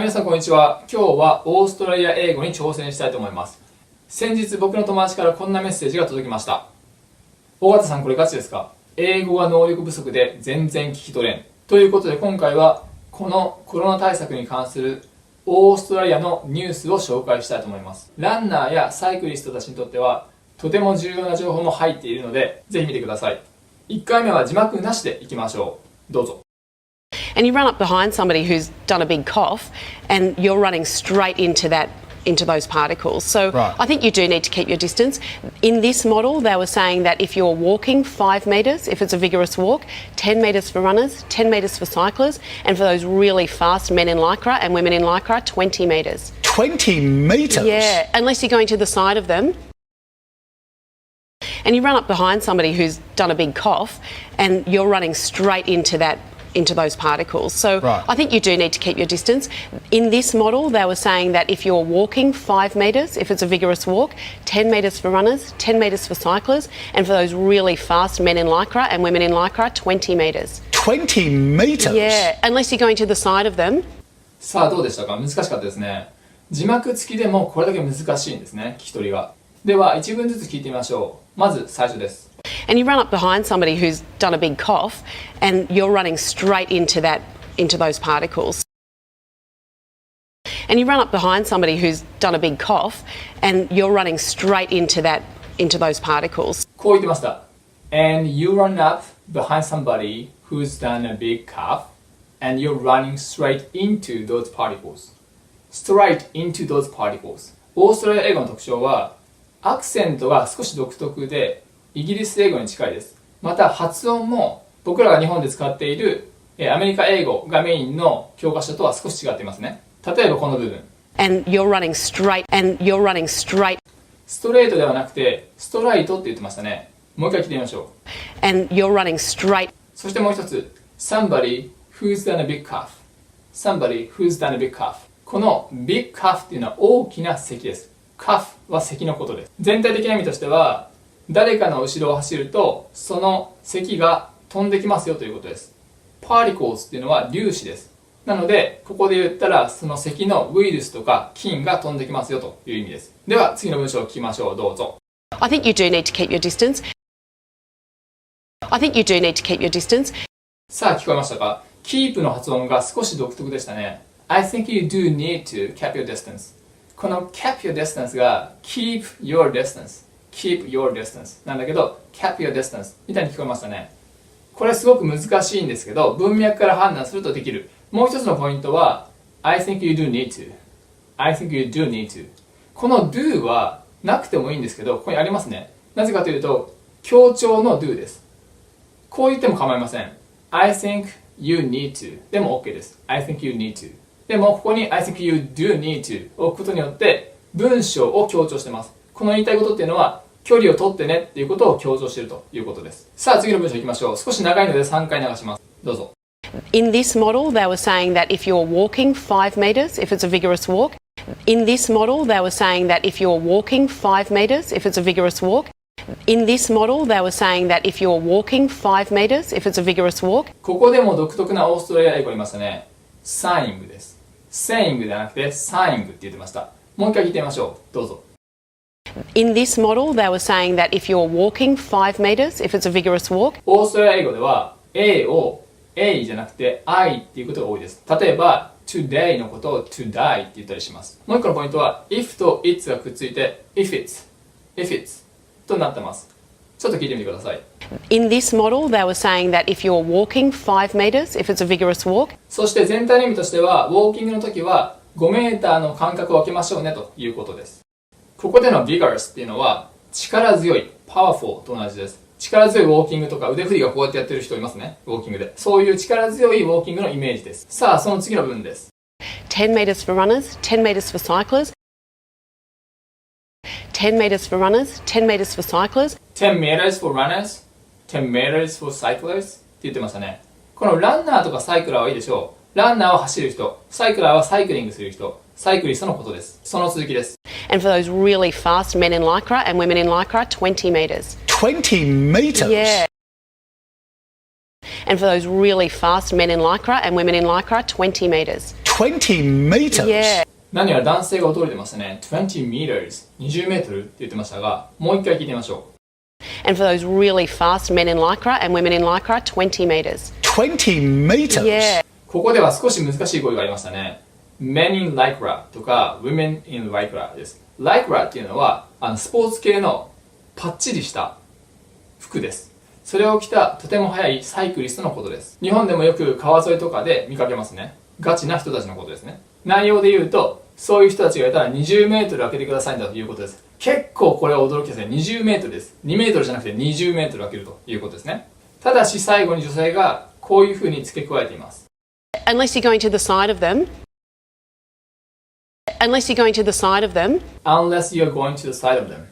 皆さんこんにちは。今日はオーストラリア英語に挑戦したいと思います。先日僕の友達からこんなメッセージが届きました。尾形さんこれガチですか？英語が能力不足で全然聞き取れん。ということで今回はこのコロナ対策に関するオーストラリアのニュースを紹介したいと思います。ランナーやサイクリストたちにとってはとても重要な情報も入っているのでぜひ見てください。1回目は字幕なしでいきましょう。どうぞ。And you run up behind somebody who's done a big cough and you're running straight into those particles. So Right. I think you do need to keep your distance. In this model, they were saying that if you're walking 5 metres, if it's a vigorous walk, 10 metres for runners, 10 metres for cyclists, and for those really fast men in lycra and women in lycra, 20 metres. 20 metres? Yeah, unless you're going to the side of them. And you run up behind somebody who's done a big cough and you're running straight into those particles. So Right. I think you do need to keep your distance. In this model, they were saying that if you're walking 5 metres, if it's a vigorous walk, 10 metres for runners, 10 metres for cyclists, and for those really fast men in lycra and women in lycra, 20 metres. 20 metres? Yeah, unless you're going to the side of them. さあどうでしたか？難しかったですね。字幕付きでもこれだけ難しいんですね、聞き取りが。では1文ずつ聞いてみましょう。まず最初です。And you run up behind somebody who's done a big cough and you're running straight into those particles. And you run up behind somebody who's done a big cough and you're running straight into those particles. こう言ってました。And you run up behind somebody who's done a big cough and you're running straight into those particles. Straight into those particles. オーストラリア英語の特徴はアクセントが少し独特でイギリス英語に近いです。また発音も僕らが日本で使っているアメリカ英語がメインの教科書とは少し違っていますね。例えばこの部分。And you're running straight. ストレートではなくてストライトって言ってましたね。もう一回聞いてみましょう。And you're running straight. そしてもう一つ。Somebody who's done a big cough. Somebody who's done a big cough. この big cough っていうのは大きな咳です。cough は咳のことです。全体的な意味としては誰かの後ろを走るとその咳が飛んできますよということです。Particles っていうのは粒子です。なのでここで言ったらその咳のウイルスとか菌が飛んできますよという意味です。では次の文章を聞きましょう。どうぞ。 I think you do need to keep your distance. I think you do need to keep your distance. さあ聞こえましたか？ keep の発音が少し独特でしたね。I think you do need to keep your distance. この keep your distance が keep your distance。keep your distance なんだけど keep your distance みたいに聞こえましたね。これすごく難しいんですけど文脈から判断するとできる。もう一つのポイントは I think you do need to I think you do need to この do はなくてもいいんですけどここにありますね。なぜかというと強調の do です。こう言っても構いません。 I think you need to でも OK です。 I think you need to でもここに I think you do need to を置くことによって文章を強調してます。この言いたいことっていうのは距離を取ってねっていうことを強調しているということです。さあ次の文章いきましょう。少し長いので3回流します。どうぞ。 In this model, they were saying that if you're walking 5 metres, if it's a vigorous walk. In this model, they were saying that if you're walking 5 metres, if it's a vigorous walk. In this model, they were saying that if you're walking 5 metres, if it's a vigorous walk. ここでも独特なオーストラリア英語ありましたね。saying です。saying ではなくて saying って言ってました。もう一回聞いてみましょう。どうぞ。In this model, they were saying that if you're walking 5 metres, if it's a vigorous walk. オーストラリア英語では A を A じゃなくて I っていうことが多いです。例えば today のことを today って言ったりします。もう一個のポイントは if と it's がくっついて if it's となってます。ちょっと聞いてみてください。In this model, they were saying that if you're walking 5 metres, if it's a vigorous walk. そして全体の意味としてはウォーキングの時は5メーターの間隔を空けましょうねということです。ここでの vigorous っていうのは力強い powerful と同じです。力強いウォーキングとか腕振りがこうやってやってる人いますね。ウォーキングで。そういう力強いウォーキングのイメージです。さあその次の文です。10 metres for runners, 10 metres for cyclists. 10 metres for runners, 10 metres for cyclists. 10 meters for runners, 10 meters for cyclists って言ってましたね。このランナーとかサイクラーはいいでしょう。ランナーは走る人、サイクラーはサイクリングする人、サイクリストのことです。その続きです。And for those really fast men in lycra and women in lycra, 20 metres. 20 metres? Yeah. And for those really fast men in lycra and women in lycra, 20 metres. 20 meters. Yeah. 何やら男性が驚いてましたね。20 meters、20メートルって言ってましたが、もう一回聞いてみましょう。And for those really fast men in lycra and women in lycra, 20 meters. 20 meters. Yeah. ここでは少し難しい語彙がありましたね。Men in lycra とか Women in lycra です。lycra っていうのはスポーツ系のパッチリした服です。それを着たとても速いサイクリストのことです。日本でもよく川沿いとかで見かけますね。ガチな人たちのことですね。内容で言うと、そういう人たちがいたら20メートル開けてくださいんだということです。結構これは驚きですね。20メートルです。2メートルじゃなくて20メートル開けるということですね。ただし最後に女性がこういうふうに付け加えています。Unless you're going to the side of them. Unless you're going to the side of them. Unless you're going to the side of them.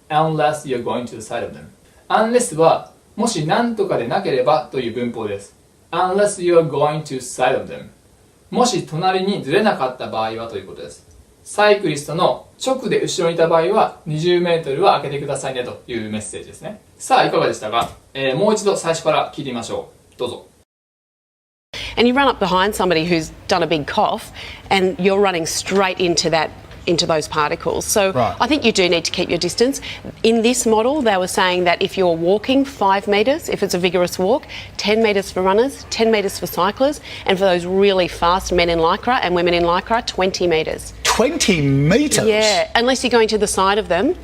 Unless you're going to the side of them. Unless はもし何とかでなければという文法です。Unless you're going to side of them. もし隣にずれなかった場合はということです。サイクリストの直で後ろにいた場合は20メートルは開けてくださいねというメッセージですね。さあいかがでしたか、もう一度最初から聞いてみましょう。どうぞ。And you run up behind somebody who's done a big cough and you're running straight into those particles. So Right. I think you do need to keep your distance. In this model, they were saying that if you're walking 5 metres, if it's a vigorous walk, 10 metres for runners, 10 metres for cyclists, and for those really fast men in lycra and women in lycra, 20 metres. 20 meters. Yeah, unless you're going to the side of them.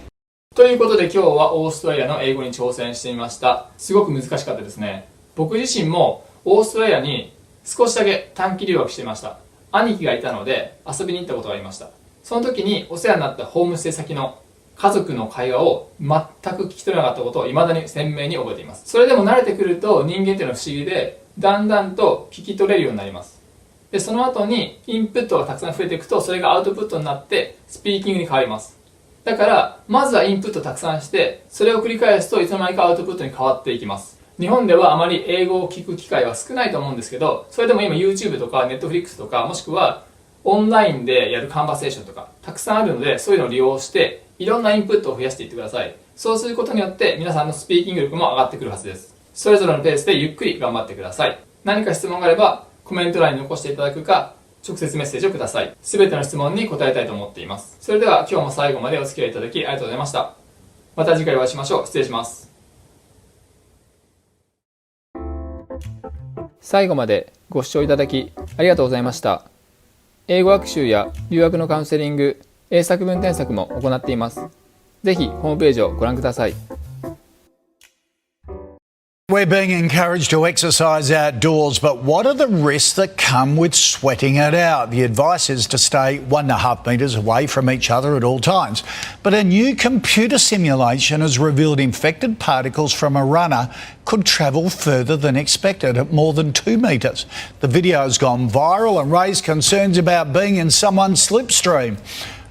ということで今日はオーストラリアの英語に挑戦してみました。すごく難しかったですね。僕自身もオーストラリアに少しだけ短期留学していました。兄貴がいたので遊びに行ったことがありました。その時にお世話になったホームステイ先の家族の会話を全く聞き取れなかったことを未だに鮮明に覚えています。それでも慣れてくると人間っていうのは不思議で、だんだんと聞き取れるようになります。で、その後にインプットがたくさん増えていくと、それがアウトプットになってスピーキングに変わります。だから、まずはインプットをたくさんして、それを繰り返すといつの間にかアウトプットに変わっていきます。日本ではあまり英語を聞く機会は少ないと思うんですけど、それでも今 YouTube とか Netflix とか、もしくはオンラインでやるカンバセーションとかたくさんあるので、そういうのを利用していろんなインプットを増やしていってください。そうすることによって皆さんのスピーキング力も上がってくるはずです。それぞれのペースでゆっくり頑張ってください。何か質問があればコメント欄に残していただくか直接メッセージをください。すべての質問に答えたいと思っています。それでは今日も最後までお付き合いいただきありがとうございました。また次回お会いしましょう。失礼します。最後までご視聴いただきありがとうございました。英語学習や留学のカウンセリング、英作文添削も行っています。ぜひホームページをご覧ください。We're being encouraged to exercise outdoors, but what are the risks that come with sweating it out? The advice is to stay 1.5 metres away from each other at all times. But a new computer simulation has revealed infected particles from a runner could travel further than expected at more than 2 metres. The video has gone viral and raised concerns about being in someone's slipstream.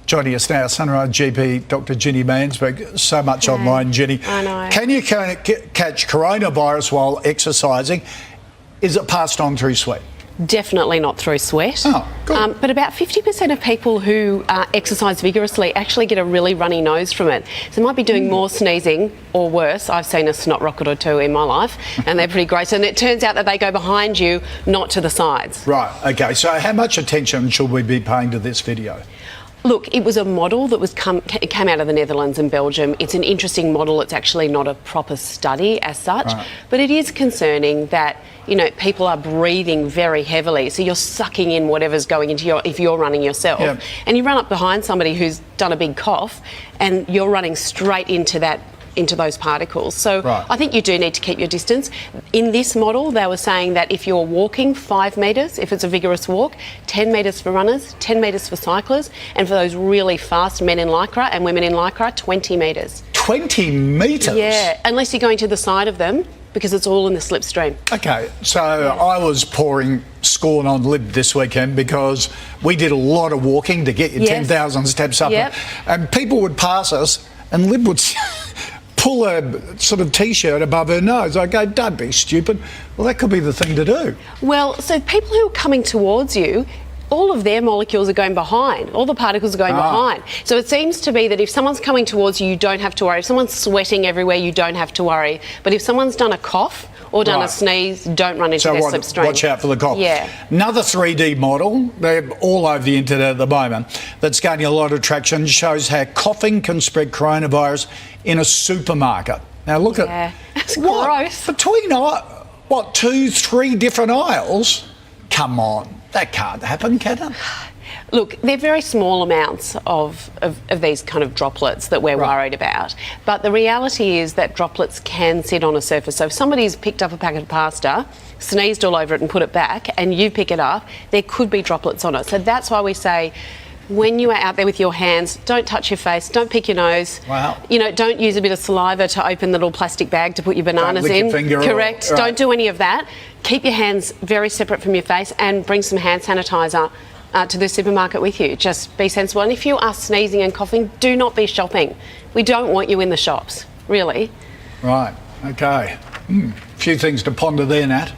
Joining us now, Sunrise GP Dr. Ginny Mansberg. So much online, Ginny. I know. Can you catch coronavirus while exercising? Is it passed on through sweat? Definitely not through sweat. Oh, good. But about 50% of people who exercise vigorously actually get a really runny nose from it. So they might be doing more sneezing or worse. I've seen a snot rocket or two in my life and they're pretty gross. And it turns out that they go behind you, not to the sides. Right, okay. So how much attention should we be paying to this video? Look, it was a model that came out of the Netherlands and Belgium. It's an interesting model. It's actually not a proper study as such, Right. but it is concerning that, you know, people are breathing very heavily. So you're sucking in whatever's going into if you're running yourself. Yeah. And you run up behind somebody who's done a big cough and you're running straight into those particles. So Right. I think you do need to keep your distance. In this model, they were saying that if you're walking 5 metres, if it's a vigorous walk, 10 metres for runners, 10 metres for cyclists, and for those really fast men in lycra and women in lycra, 20 metres. 20 metres? Yeah, unless you're going to the side of them, because it's all in the slipstream. Okay, so I was pouring scorn on Lib this weekend because we did a lot of walking to get your Yes. 10,000 steps up. Yep. And people would pass us and Lib would pull a sort of T-shirt above her nose. I go, don't be stupid. Well, that could be the thing to do. Well, so people who are coming towards you, all of their molecules are going behind. All the particles are going behind. So it seems to be that if someone's coming towards you, you don't have to worry. If someone's sweating everywhere, you don't have to worry. But if someone's done a cough or done a Right. sneeze, don't run into their slipstream. Watch out for the cough. Yeah. Another 3D model, they're all over the internet at the moment, that's gaining a lot of traction, shows how coughing can spread coronavirus in a supermarket. Now look Yeah, at it's what? gross. Between 2, 3 different aisles? Come on, that can't happen, can it? Look, they're very small amounts of these kind of droplets that we're Right. worried about. But the reality is that droplets can sit on a surface. So if somebody's picked up a packet of pasta, sneezed all over it and put it back, and you pick it up, there could be droplets on it. So that's why we say, when you are out there with your hands, don't touch your face, don't pick your nose. Wow. You know, don't use a bit of saliva to open the little plastic bag to put your bananas lick in. your finger or- Correct. right. Don't do any of that. Keep your hands very separate from your face and bring some hand sanitizer to the supermarket with you. Just be sensible. And if you are sneezing and coughing, do not be shopping. We don't want you in the shops, really. Right, okay. A few things to ponder there, Nat.